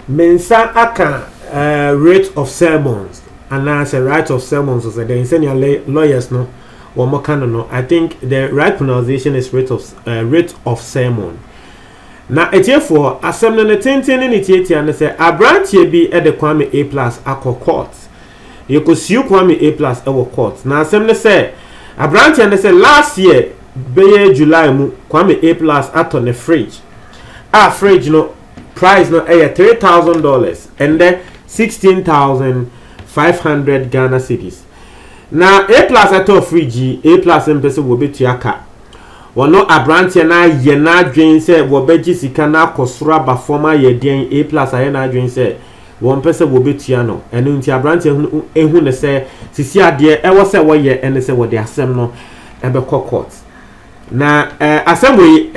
mensa aka rate of sermons and as a right of sermons so the senior lawyers no or more no. I think the right pronunciation is rate of sermon. Now it's here for assembly na tenten ni tietia and say abrantie bi e de Kwame A+ akọ court. You could sue Kwame A+ e court. Now assembly say abrantie and say last year be July mu Kwame A+ ato ne fridge. Fridge no price no $3,000 and then 16,500 Ghana cedis. Now A+ ato fridge A+ mpese wo betuaka. Wono abrantie na ye na dwen se wo beji sika na akosoro aba forma ye den A+ aye na dwen se wo mpese wo betua no enu nti abrantie ehu ne se sisi ade e wo se wo ye ene se wo de asem no ebe court. Na asem we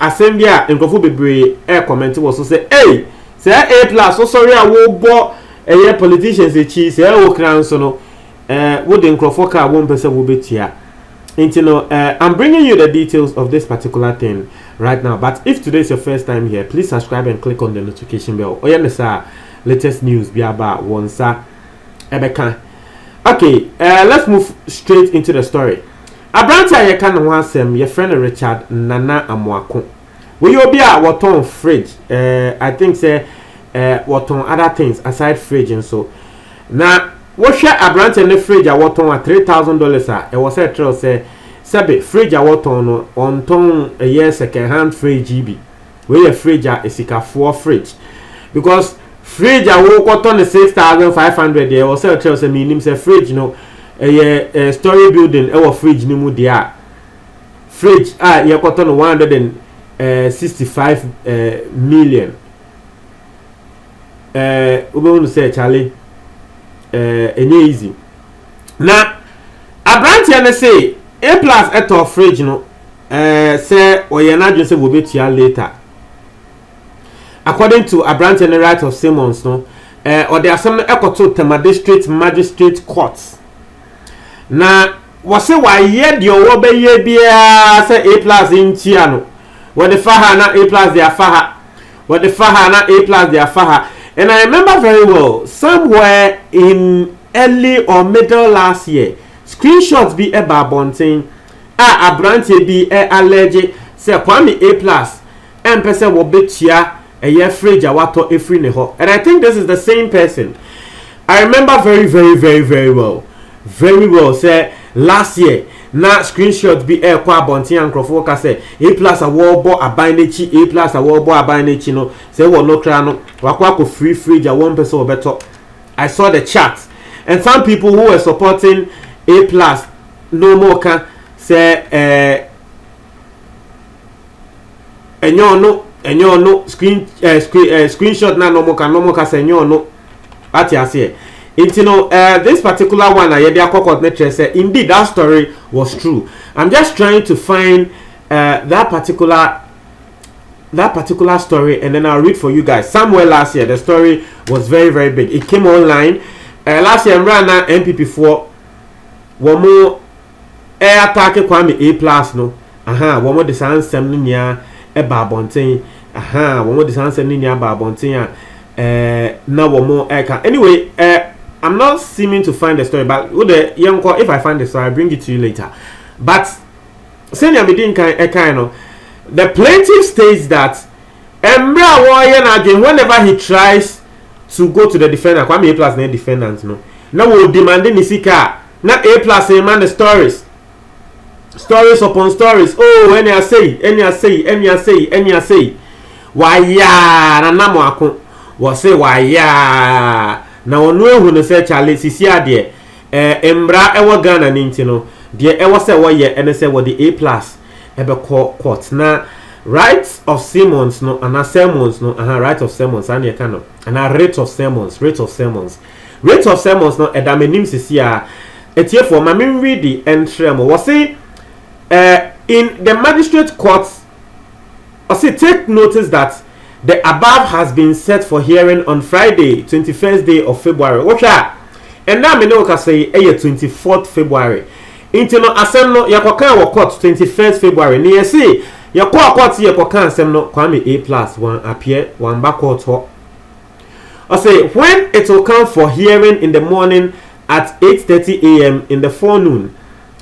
asem bia nkofo bebre comment wo so se say A+ so sorry a wo bo politicians e chi say wo kran so no wo de nkofo ka wo mpese wo betua. I'm bringing you the details of this particular thing right now. But if today is your first time here, please subscribe and click on the notification bell. Latest news be about Wonsa Ebeka. Okay, let's move straight into the story. Abranta ye kan wansem your friend Richard Nana Amwako. We you be a waton fridge. I think say waton other things aside fridge and so. Now what share Abranta ne fridge a waton at $3,000 e was say say sebe fridge a waton no on ton a year second hand fridge GB. We a fridge a sika for fridge. Because fridge a wo waton 6,500 there was say say minim say fridge no a story building e was fridge ni mu dia. Fridge ye waton 165 million. We say Charlie easy. Now, abrantie na say A+ eto fridge no say oyena dwen say wo betua later. According to abrantie na right of Simmons no or the assembly ekoto Tema District Magistrate Court. Na was say why ye de owo be ye bia say A+ intia no. What the faha na A+ their faha. What the faha na A+ their faha. And I remember very well, somewhere in early or middle last year, screenshots be about bonting, abrantie be alleged, say Kwame A+ and person will bet ya a year fridge awato a free neho. And I think this is the same person. I remember very, very, very, very well. Very well, say last year. Na screenshot be kwa bonti and crofoka say A+ a warbo a binechi A+ a warbo a binechi no say wo no kra no wakwa ko free fridge a one person or better. I saw the chat and some people who were supporting A+ no more can say enyo no screenshot na no more can say enyo no what you say. This particular one, indeed that story was true. I'm just trying to find that particular story, and then I'll read for you guys. Somewhere last year, the story was very, very big. It came online last year. Rana MPP4 one more attack Kwame A+ no. One more the sound semnia a babontin. One more the sound semnia babontin. Now one more anyway. I'm not seeming to find the story, but if I find the story, I'll bring it to you later. But the plaintiff states that whenever he tries to go to the defendant, Kwame A+ na defendant no. Now we'll demand nisika. Now A+ man the stories upon stories. Oh, any I say. Why ya na namo ako. Was say why ya. Na onu ehu no say Charlie sisi ade embra ewo Ghana ninti no de ewo say wo ye ene say wo the A+ ebe court na right of Simmons no and sermons no right of sermons and ye kind of and rate of sermons no edamenim sisi a etie for ma me read the entry mo wo say in the magistrate court I say take notice that the above has been set for hearing on Friday, 21st day of February. And now me know say 24th February. Intino asem no yakokan wo court 21st February. Ni say yakwa court yakokan asem no Kwame A+ one appear one back court ho. I say when it will come for hearing in the morning at 8:30 a.m. in the forenoon.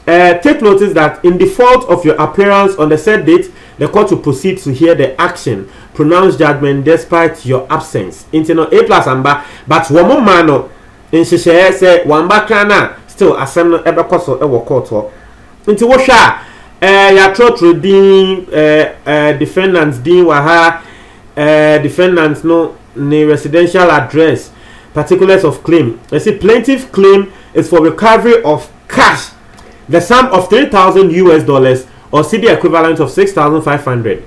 Take notice that in default of your appearance on the said date, the court will proceed to hear the action, pronounce judgment despite your absence. Into no A plus amba, but one more man in Shisha say one back still assembly ever cost or court. Into washa ya trotro din defendants din waha defendants no ne residential address particulars of claim. I see plaintiff claim is for recovery of cash, the sum of $3,000 or CD equivalent of 6,500.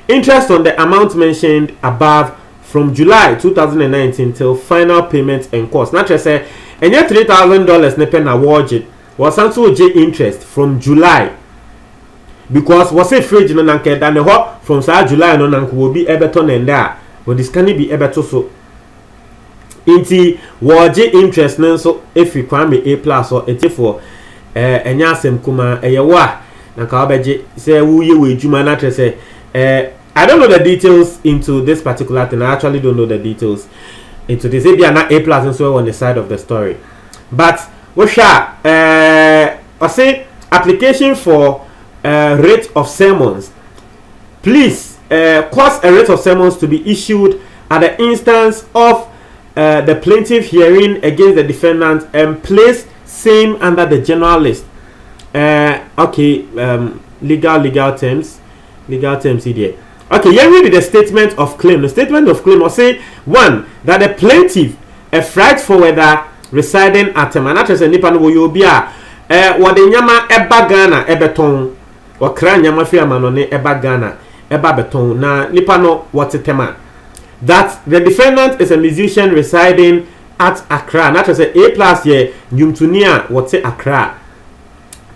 Interest on the amount mentioned above from July 2019 till final payment and cost. Not just say any $3,000 ne pen award it was also interest from July, because was a fridge no nanke than the hot from July no nanke will be Everton and there. But this can be Everton so. Inti waje interest no so if you kwame A plus or a for enya asem kuma eyewa na ka obeje say wuye we juma na say I don't know the details into this particular thing. I actually don't know the details into this. Maybe na A plus and so on the side of the story. But we shall I say application for rate of sermons. Please cause a rate of sermons to be issued at the instance of the plaintiff hearing against the defendant and place same under the general list. Legal terms here. Okay, here we read the statement of claim. The statement of claim will say, one, that the plaintiff, a fright forwarder residing at a manatress and nipa no yo bia what the nyama eba Ghana ebeton or kra nyama fi amano ne eba Ghana eba beton na nipa no what tema. That the defendant is a musician residing at Accra. Not as a plus here, Nyumtunia, what's Accra.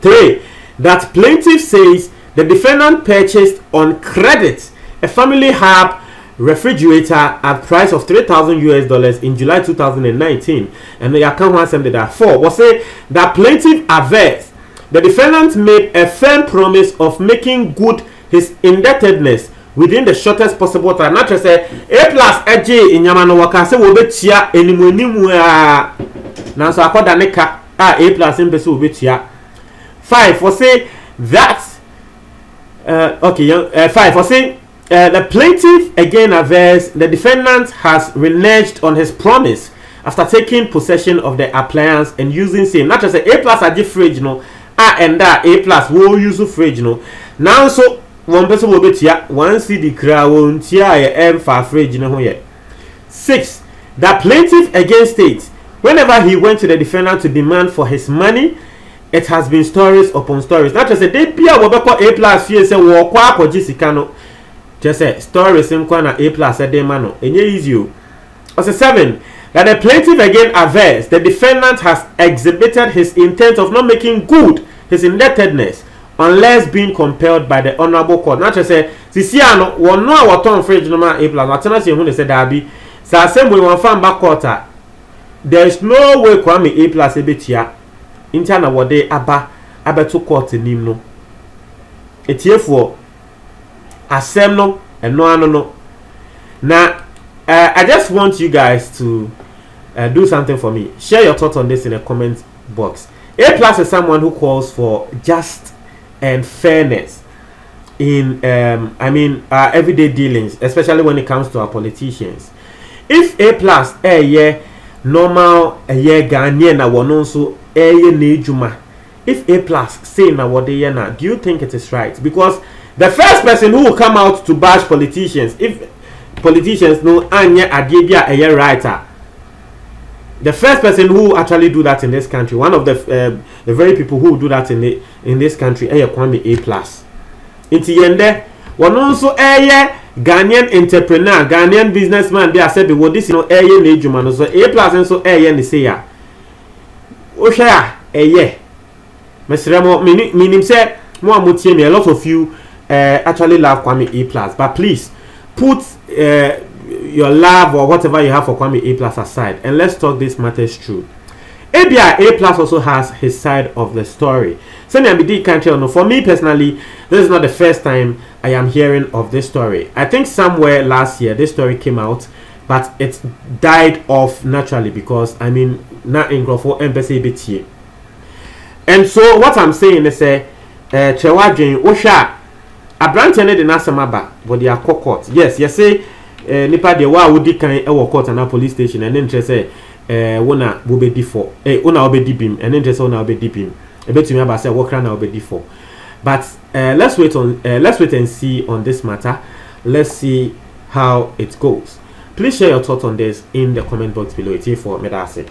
3. That plaintiff says the defendant purchased on credit a family hub refrigerator at price of $3,000 in July 2019. And the account has ended at 4. Was say that plaintiff averts the defendant made a firm promise of making good his indebtedness within the shortest possible time. Not to say A plus AJ in Yamano Waka say will be chia anymunimu now so akoda neka A plus in peso will be chia. 5 for say that 5 for say the plaintiff again avers the defendant has reneged on his promise after taking possession of the appliance and using same. Not to say A plus AJ fridge no and that A plus will use fridge no now so one person will be tia one CD crown tia M for fridge no here. 6. The plaintiff again states whenever he went to the defendant to demand for his money, it has been stories upon stories. Not just a day pia wobeko A plus fie say wo kwa akwaji sika no. Just say stories in kwa na A plus a day mano. Enye easy o. Also 7. That the plaintiff again avers the defendant has exhibited his intent of not making good his indebtedness unless being compelled by the honorable court. Not just say sisiano won no waton fridge no ma A plus. Atena se hu ne say dabi. Sa same way one fan back quarter. There is no way Kwame A plus ebetia intana wode aba abeto court nim no. Etiefo asem no eno ano no. Now I just want you guys to do something for me. Share your thoughts on this in the comment box. A plus is someone who calls for just and fairness in everyday dealings, especially when it comes to our politicians. If A plus normal Ghanaian na one so nejuma. If A plus say na what they na, do you think it is right? Because the first person who will come out to bash politicians, if politicians know anya adibia a writer, the first person who actually do that in this country, one of the very people who do that in this country, Kwame A plus. Inti yende, one also Ghanaian entrepreneur, Ghanaian businessman, they are said what this nejuma so A plus and so ni say ya. Oshaya Mesremo minim say mo amutie me, a lot of you actually love Kwame A plus, but please put your love or whatever you have for Kwame A plus aside and let's talk this matters true. ABI A plus also has his side of the story. So for me personally, this is not the first time I am hearing of this story. I think somewhere last year this story came out but it died off naturally because I mean na nkrofo empese betie. And so what I'm saying is chewa dwen wo hwa abrante ne de na samaba but they are court. Yes, say nipa de wa wodi kan e wo court na police station and interest wona wo be di for wona wo be di bim and interest wona wo be di bim e betumi aba say wo kra na wo be di for. But let's wait and see on this matter. Let's see how it goes. Please share your thoughts on this in the comment box below. It's here for Medase.